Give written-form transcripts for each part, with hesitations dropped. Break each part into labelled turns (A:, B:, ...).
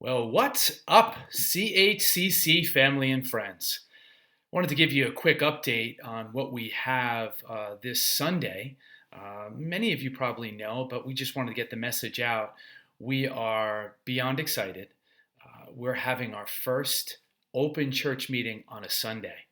A: Well, what's up, CHCC family and friends? Wanted to give you a quick update on what we have this Sunday. Many of you probably know, but we just wanted to get the message out. We are beyond excited. We're having our first open church meeting on a Sunday.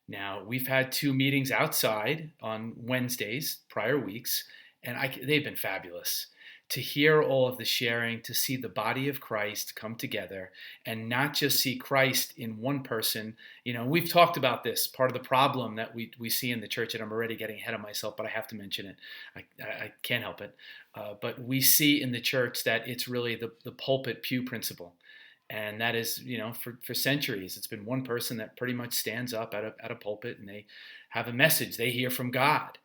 A: Now, we've had two meetings outside on Wednesdays, prior weeks, and they've been fabulous. To hear all of the sharing, to see the body of Christ come together and not just see Christ in one person. We've talked about this. Part of the problem that we see in the church, and I'm already getting ahead of myself, but I have to mention it. I can't help it. But we see in the church that it's really the pulpit pew principle. And that is, for centuries, it's been one person that pretty much stands up at a pulpit and they have a message they hear from God.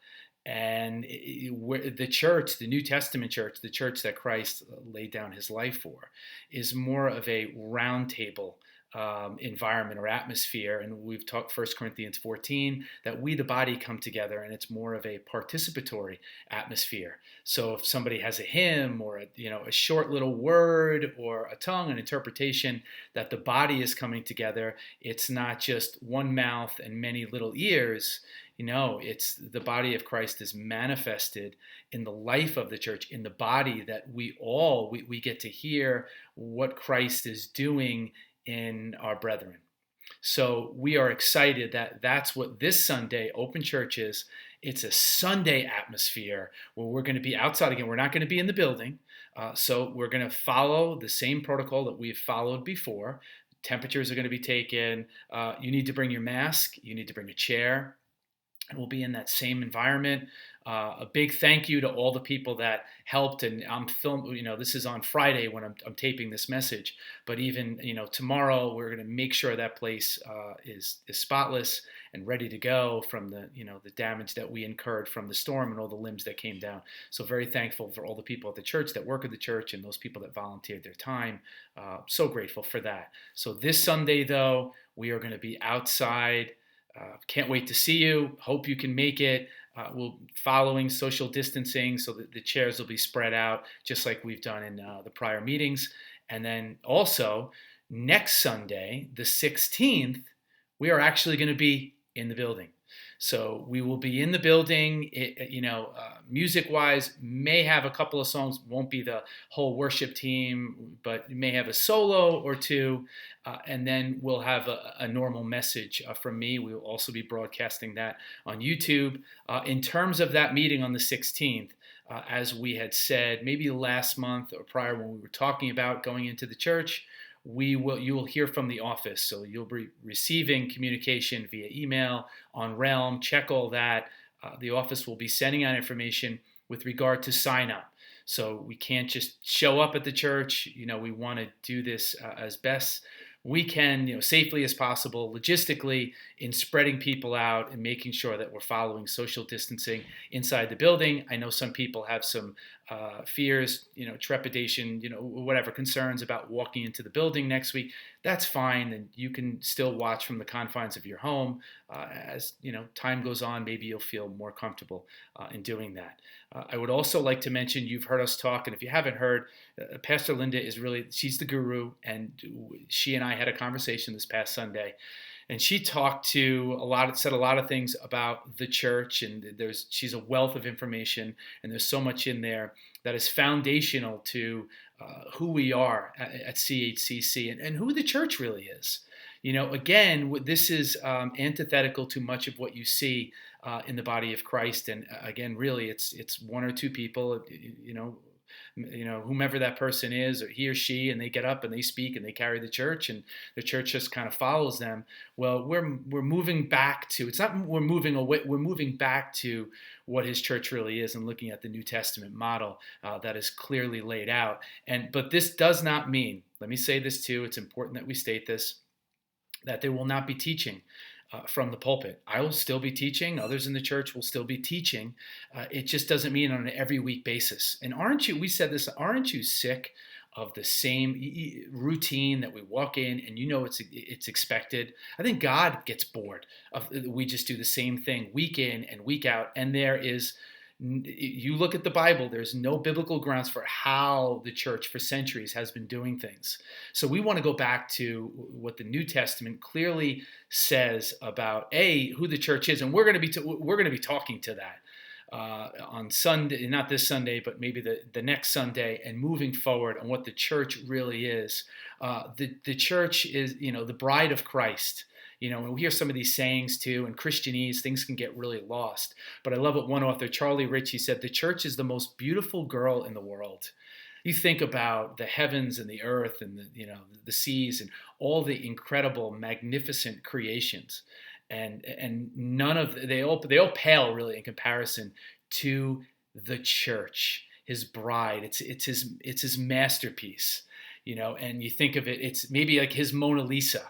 A: And the church, the New Testament church, the church that Christ laid down his life for, is more of a roundtable environment or atmosphere. And we've talked 1 Corinthians 14 that we, the body, come together, and it's more of a participatory atmosphere. So if somebody has a hymn or a short little word or a tongue, an interpretation, that the body is coming together. It's not just one mouth and many little ears. It's the body of Christ is manifested in the life of the church, in the body, that we get to hear what Christ is doing in our brethren. So we are excited that that's what this Sunday Open Church is. It's a Sunday atmosphere where we're going to be outside again. We're not going to be in the building. So we're going to follow the same protocol that we've followed before. Temperatures are going to be taken. You need to bring your mask. You need to bring a chair. And we'll be in that same environment. A big thank you to all the people that helped. And I'm filming, this is on Friday when I'm taping this message. But even, tomorrow, we're going to make sure that place is spotless and ready to go from the damage that we incurred from the storm and all the limbs that came down. So very thankful for all the people at the church that work at the church and those people that volunteered their time. So grateful for that. So this Sunday, though, we are going to be outside. Can't wait to see you. Hope you can make it. We'll following social distancing so that the chairs will be spread out just like we've done in the prior meetings. And then also next Sunday, the 16th, we are actually going to be in the building. So we will be in the building, music-wise, may have a couple of songs, won't be the whole worship team, but may have a solo or two, and then we'll have a normal message from me. We will also be broadcasting that on YouTube. In terms of that meeting on the 16th, as we had said, maybe last month or prior when we were talking about going into the church, you will hear from the office. So you'll be receiving communication via email on Realm. Check all that. The office will be sending out information with regard to sign up. So we can't just show up at the church. We want to do this as best we can, safely as possible, logistically, in spreading people out and making sure that we're following social distancing inside the building. I know some people have some fears, trepidation, whatever concerns about walking into the building next week. That's fine, and you can still watch from the confines of your home. As time goes on, maybe you'll feel more comfortable in doing that. I would also like to mention, you've heard us talk, and if you haven't heard, Pastor Linda she's the guru, and she and I had a conversation this past Sunday. And she said a lot of things about the church, and she's a wealth of information, and there's so much in there that is foundational to who we are at CHCC and who the church really is. Again, this is antithetical to much of what you see in the body of Christ, and again, really, it's one or two people, whomever that person is, or he or she, and they get up and they speak and they carry the church, and the church just kind of follows them. Well, we're moving back to, it's not we're moving away, we're moving back to what his church really is, and looking at the New Testament model that is clearly laid out. But this does not mean, let me say this too, it's important that we state this, that there will not be teaching from the pulpit. I will still be teaching. Others in the church will still be teaching. It just doesn't mean on an every week basis. And we said this, aren't you sick of the same routine that we walk in and it's expected? I think God gets bored of we just do the same thing week in and week out. And there is You look at the Bible, there's no biblical grounds for how the church for centuries has been doing things. So we want to go back to what the New Testament clearly says about who the church is, and we're going to be talking to that on Sunday, not this Sunday, but maybe the next Sunday, and moving forward on what the church really is. The church is, the bride of Christ. And we hear some of these sayings too, and Christianese, things can get really lost. But I love what one author, Charlie Ritchie, said: the church is the most beautiful girl in the world. You think about the heavens and the earth and the seas and all the incredible, magnificent creations, and none of they all pale really in comparison to the church, his bride. It's his masterpiece, And you think of it, it's maybe like his Mona Lisa,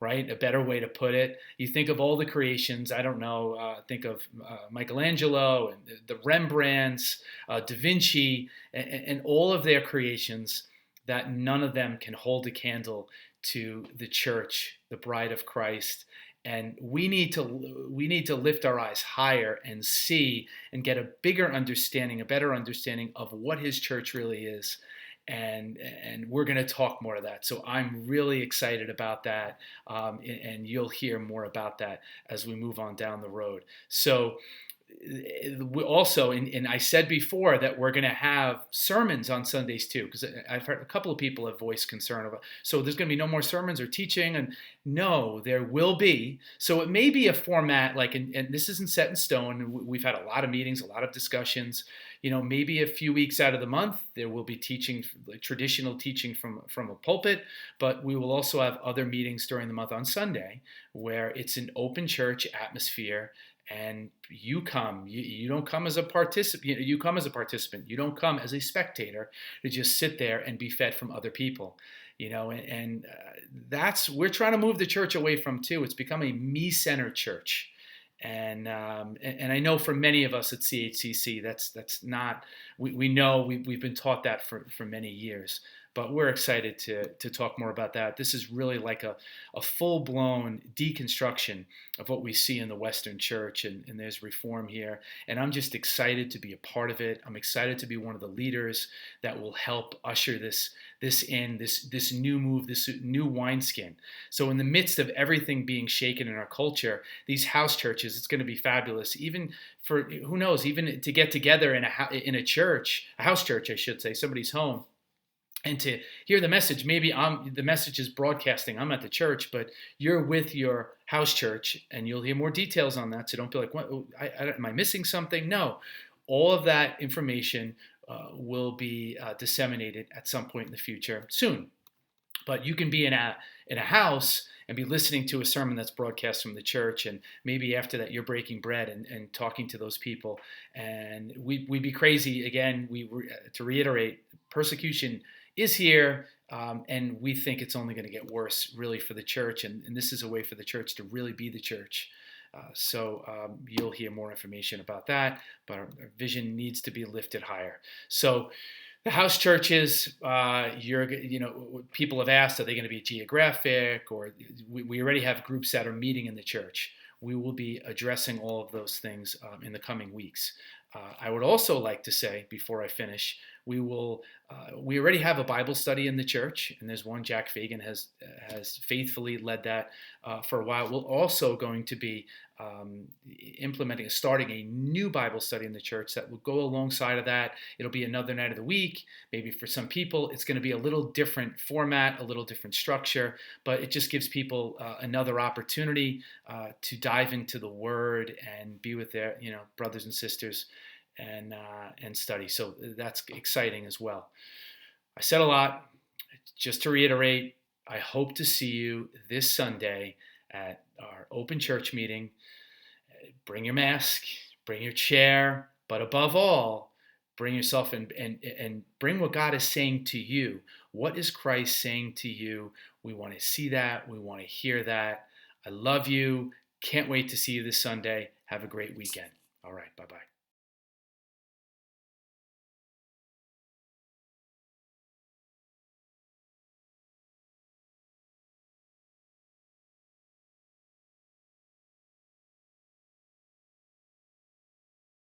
A: right? A better way to put it. You think of all the creations. I don't know. Think of Michelangelo and the Rembrandts, Da Vinci, and all of their creations. That none of them can hold a candle to the church, the bride of Christ. And we need to lift our eyes higher and see and get a better understanding of what his church really is. And we're going to talk more of that. So I'm really excited about that, and you'll hear more about that as we move on down the road. So we also, and I said before that we're going to have sermons on Sundays too, because I've heard a couple of people have voiced concern about, so there's going to be no more sermons or teaching, and no, there will be. So it may be a format like, and this isn't set in stone. We've had a lot of meetings, a lot of discussions. Maybe a few weeks out of the month there will be teaching, like traditional teaching from a pulpit, but we will also have other meetings during the month on Sunday where it's an open church atmosphere. And you come. You don't come as a participant. You come as a participant. You don't come as a spectator to just sit there and be fed from other people. And that's we're trying to move the church away from too. It's become a me-centered church, and I know for many of us at CHCC, that's not. We know we've been taught that for many years. But we're excited to talk more about that. This is really like a full-blown deconstruction of what we see in the Western Church, and there's reform here. And I'm just excited to be a part of it. I'm excited to be one of the leaders that will help usher this new move, this new wineskin. So in the midst of everything being shaken in our culture, these house churches, it's going to be fabulous. Even for, who knows, even to get together in a church, a house church, I should say, somebody's home, and to hear the message. Maybe the message is broadcasting. I'm at the church, but you're with your house church, and you'll hear more details on that. So don't be like, "What? Am I missing something?" No, all of that information will be disseminated at some point in the future, soon. But you can be in a house and be listening to a sermon that's broadcast from the church, and maybe after that you're breaking bread and talking to those people. And we'd be crazy again. To reiterate, persecution is here, and we think it's only going to get worse, really, for the church. And this is a way for the church to really be the church. So you'll hear more information about that, but our vision needs to be lifted higher. So the house churches, people have asked, are they going to be geographic, or we already have groups that are meeting in the church. We will be addressing all of those things in the coming weeks. I would also like to say, before I finish, we already have a Bible study in the church, and there's one. Jack Fagan has faithfully led that for a while. We're also going to be starting a new Bible study in the church that will go alongside of that. It'll be another night of the week. Maybe for some people, it's going to be a little different format, a little different structure, but it just gives people another opportunity to dive into the Word and be with their brothers and sisters and study. So that's exciting as well. I said a lot. Just to reiterate, I hope to see you this Sunday at our open church meeting. Bring your mask, bring your chair, but above all, bring yourself and bring what God is saying to you. What is Christ saying to you? We want to see that. We want to hear that. I love you. Can't wait to see you this Sunday. Have a great weekend. All right. Bye-bye.